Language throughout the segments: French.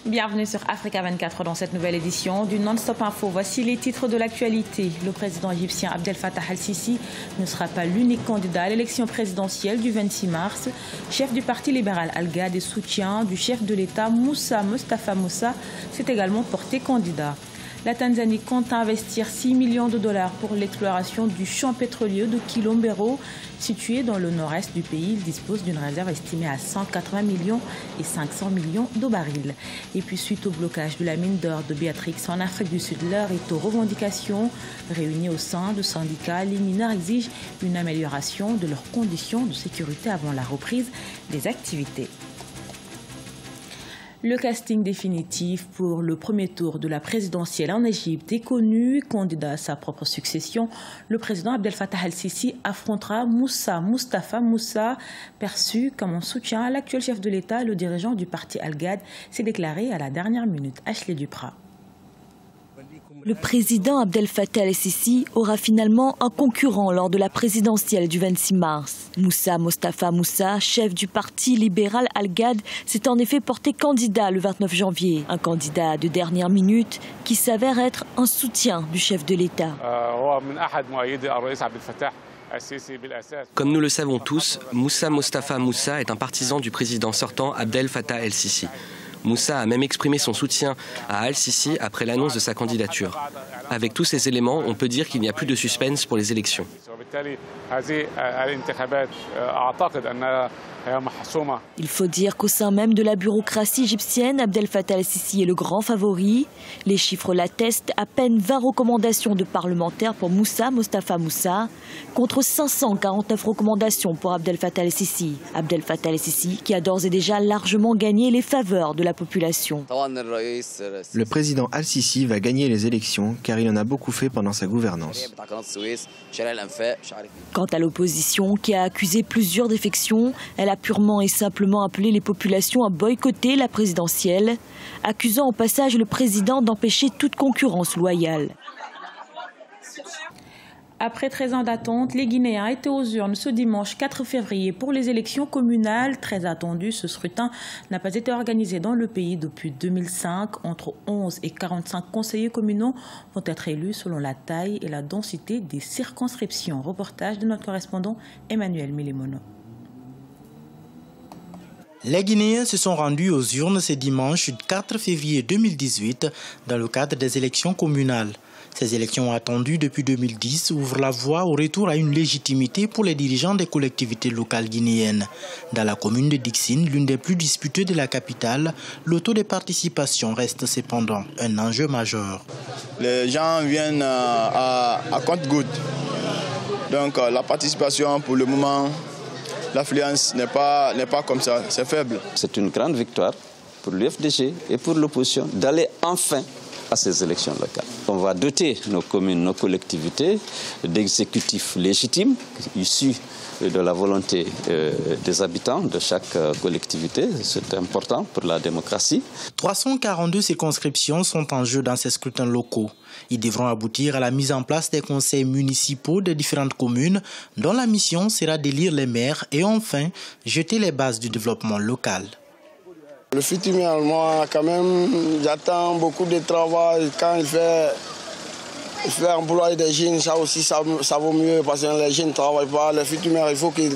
Bienvenue sur Africa 24 dans cette nouvelle édition du Non-Stop Info. Voici les titres de l'actualité. Le président égyptien Abdel Fattah al-Sisi ne sera pas l'unique candidat à l'élection présidentielle du 26 mars. Chef du parti libéral Al-Ghad et soutien du chef de l'État Moussa Mostafa Moussa s'est également porté candidat. La Tanzanie compte investir 6 millions de dollars pour l'exploration du champ pétrolier de Kilombero. Situé dans le nord-est du pays, il dispose d'une réserve estimée à 180 millions et 500 millions de barils. Et puis suite au blocage de la mine d'or de Béatrix en Afrique du Sud, l'heure est aux revendications. Réunies au sein de syndicats, les mineurs exigent une amélioration de leurs conditions de sécurité avant la reprise des activités. Le casting définitif pour le premier tour de la présidentielle en Égypte est connu. Candidat à sa propre succession, le président Abdel Fattah al-Sisi affrontera Moussa Mostafa Moussa, perçu comme un soutien à l'actuel chef de l'État. Le dirigeant du parti Al-Ghad s'est déclaré à la dernière minute. Ashley Duprat. Le président Abdel Fattah al-Sisi aura finalement un concurrent lors de la présidentielle du 26 mars. Moussa Mostafa Moussa, chef du parti libéral Al-Ghad, s'est en effet porté candidat le 29 janvier. Un candidat de dernière minute qui s'avère être un soutien du chef de l'État. Comme nous le savons tous, Moussa Mostafa Moussa est un partisan du président sortant Abdel Fattah el-Sisi. Moussa a même exprimé son soutien à al-Sisi après l'annonce de sa candidature. Avec tous ces éléments, on peut dire qu'il n'y a plus de suspense pour les élections. Il faut dire qu'au sein même de la bureaucratie égyptienne, Abdel Fattah el-Sisi est le grand favori. Les chiffres l'attestent, à peine 20 recommandations de parlementaires pour Moussa Mostafa Moussa, contre 549 recommandations pour Abdel Fattah el-Sisi. Abdel Fattah el-Sisi qui a d'ores et déjà largement gagné les faveurs de la population. Le président al-Sisi va gagner les élections car il en a beaucoup fait pendant sa gouvernance. Quant à l'opposition qui a accusé plusieurs défections, elle a purement et simplement appelé les populations à boycotter la présidentielle, accusant au passage le président d'empêcher toute concurrence loyale. Après 13 ans d'attente, les Guinéens étaient aux urnes ce dimanche 4 février pour les élections communales. Très attendu, ce scrutin n'a pas été organisé dans le pays depuis 2005. Entre 11 et 45 conseillers communaux vont être élus selon la taille et la densité des circonscriptions. Reportage de notre correspondant Emmanuel Milemono. Les Guinéens se sont rendus aux urnes ce dimanche 4 février 2018 dans le cadre des élections communales. Ces élections attendues depuis 2010 ouvrent la voie au retour à une légitimité pour les dirigeants des collectivités locales guinéennes. Dans la commune de Dixine, l'une des plus disputées de la capitale, le taux de participation reste cependant un enjeu majeur. Les gens viennent à compte-gouttes. Donc la participation pour le moment, l'affluence n'est pas comme ça, c'est faible. C'est une grande victoire pour l'UFDG et pour l'opposition d'aller enfin à ces élections locales. On va doter nos communes, nos collectivités d'exécutifs légitimes issus de la volonté des habitants de chaque collectivité. C'est important pour la démocratie. 342 circonscriptions sont en jeu dans ces scrutins locaux. Ils devront aboutir à la mise en place des conseils municipaux des différentes communes dont la mission sera d'élire les maires et enfin jeter les bases du développement local. Le futur maire, moi, quand même, j'attends beaucoup de travail. Quand il fait employer des jeunes, ça aussi, ça vaut mieux parce que les jeunes ne travaillent pas. Le futur maire, il faut qu'il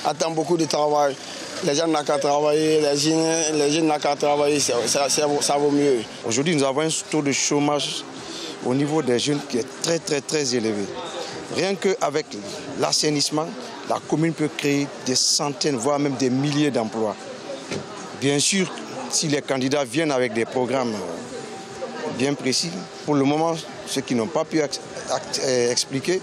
attend beaucoup de travail. Les gens n'ont qu'à travailler, les jeunes n'ont qu'à travailler, ça vaut mieux. Aujourd'hui, nous avons un taux de chômage au niveau des jeunes qui est très élevé. Rien qu'avec l'assainissement, la commune peut créer des centaines, voire même des milliers d'emplois. Bien sûr, si les candidats viennent avec des programmes bien précis, pour le moment, ceux qui n'ont pas pu expliquer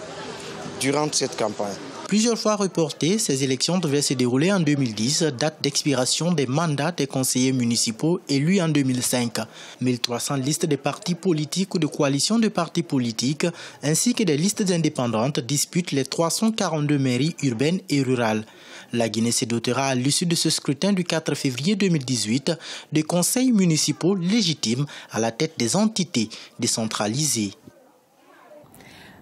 durant cette campagne. Plusieurs fois reportées, ces élections devaient se dérouler en 2010, date d'expiration des mandats des conseillers municipaux élus en 2005. 1300 listes de partis politiques ou de coalitions de partis politiques, ainsi que des listes indépendantes disputent les 342 mairies urbaines et rurales. La Guinée se dotera à l'issue de ce scrutin du 4 février 2018 de conseils municipaux légitimes à la tête des entités décentralisées.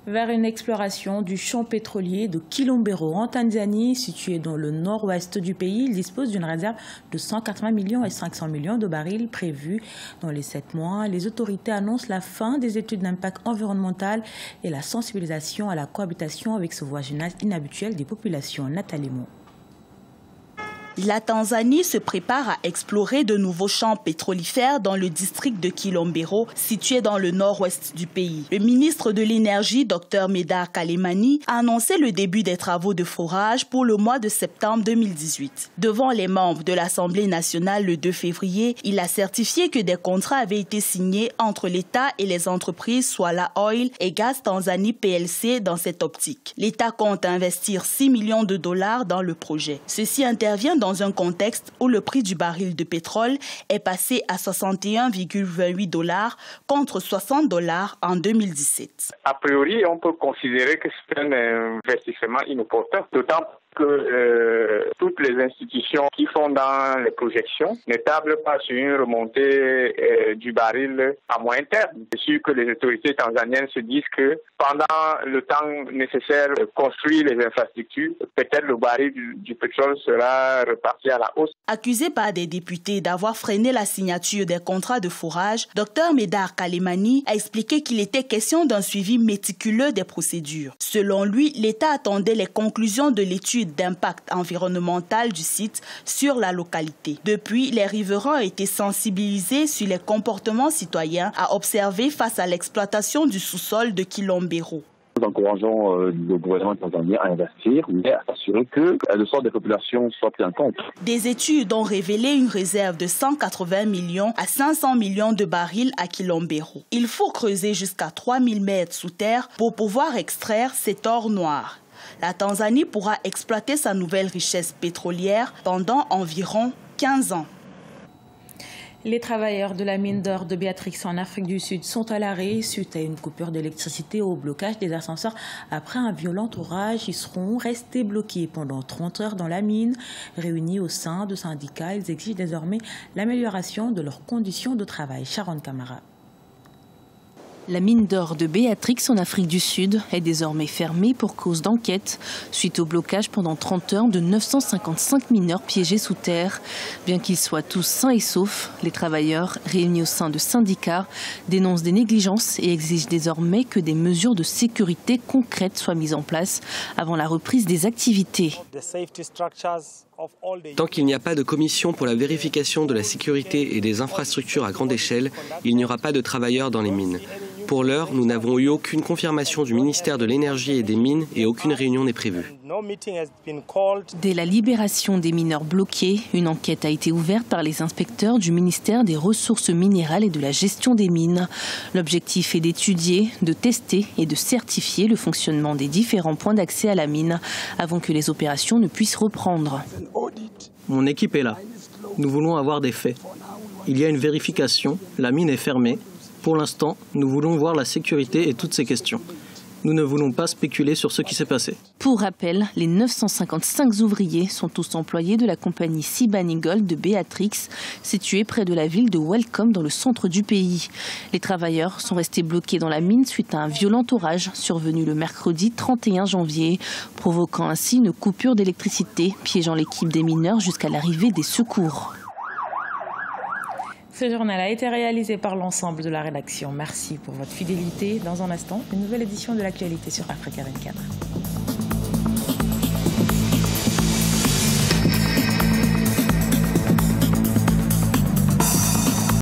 Vers une exploration du champ pétrolier de Kilombero en Tanzanie, situé dans le nord-ouest du pays. Il dispose d'une réserve de 180 millions et 500 millions de barils prévus dans les 7 mois. Les autorités annoncent la fin des études d'impact environnemental et la sensibilisation à la cohabitation avec ce voisinage inhabituel des populations. Nathalie Mo. La Tanzanie se prépare à explorer de nouveaux champs pétrolifères dans le district de Kilombero, situé dans le nord-ouest du pays. Le ministre de l'Énergie, Dr Medard Kalemani, a annoncé le début des travaux de forage pour le mois de septembre 2018. Devant les membres de l'Assemblée nationale le 2 février, il a certifié que des contrats avaient été signés entre l'État et les entreprises Swala Oil et Gas Tanzanie PLC dans cette optique. L'État compte investir 6 millions de dollars dans le projet. Ceci intervient dans un contexte où le prix du baril de pétrole est passé à 61,28 $ contre 60 $ en 2017. A priori, on peut considérer que c'est un investissement inopportun, d'autant que toutes les institutions qui font dans les projections ne tablent pas sur une remontée du baril à moyen terme. C'est sûr que les autorités tanzaniennes se disent que pendant le temps nécessaire de construire les infrastructures, peut-être le baril du pétrole sera reparti à la hausse. Accusé par des députés d'avoir freiné la signature des contrats de forage, Dr Medard Kalemani a expliqué qu'il était question d'un suivi méticuleux des procédures. Selon lui, l'État attendait les conclusions de l'étude d'impact environnemental du site sur la localité. Depuis, les riverains ont été sensibilisés sur les comportements citoyens à observer face à l'exploitation du sous-sol de Kilombero. Nous encourageons le gouvernement tanzanien à investir, mais à s'assurer que le sort des populations soit pris en compte. Des études ont révélé une réserve de 180 millions à 500 millions de barils à Kilombero. Il faut creuser jusqu'à 3000 mètres sous terre pour pouvoir extraire cet or noir. La Tanzanie pourra exploiter sa nouvelle richesse pétrolière pendant environ 15 ans. Les travailleurs de la mine d'or de Béatrix en Afrique du Sud sont à l'arrêt suite à une coupure d'électricité au blocage des ascenseurs après un violent orage. Ils seront restés bloqués pendant 30 heures dans la mine. Réunis au sein de syndicats, ils exigent désormais l'amélioration de leurs conditions de travail. Sharon Kamara. La mine d'or de Béatrix en Afrique du Sud est désormais fermée pour cause d'enquête suite au blocage pendant 30 heures de 955 mineurs piégés sous terre. Bien qu'ils soient tous sains et saufs, les travailleurs réunis au sein de syndicats dénoncent des négligences et exigent désormais que des mesures de sécurité concrètes soient mises en place avant la reprise des activités. Tant qu'il n'y a pas de commission pour la vérification de la sécurité et des infrastructures à grande échelle, il n'y aura pas de travailleurs dans les mines. Pour l'heure, nous n'avons eu aucune confirmation du ministère de l'Énergie et des Mines et aucune réunion n'est prévue. Dès la libération des mineurs bloqués, une enquête a été ouverte par les inspecteurs du ministère des Ressources minérales et de la gestion des mines. L'objectif est d'étudier, de tester et de certifier le fonctionnement des différents points d'accès à la mine avant que les opérations ne puissent reprendre. Mon équipe est là. Nous voulons avoir des faits. Il y a une vérification, la mine est fermée. Pour l'instant, nous voulons voir la sécurité et toutes ces questions. Nous ne voulons pas spéculer sur ce qui s'est passé. Pour rappel, les 955 ouvriers sont tous employés de la compagnie Sibani Gold de Béatrix, située près de la ville de Welcome dans le centre du pays. Les travailleurs sont restés bloqués dans la mine suite à un violent orage survenu le mercredi 31 janvier, provoquant ainsi une coupure d'électricité, piégeant l'équipe des mineurs jusqu'à l'arrivée des secours. Ce journal a été réalisé par l'ensemble de la rédaction. Merci pour votre fidélité. Dans un instant, une nouvelle édition de l'actualité sur Africa 24.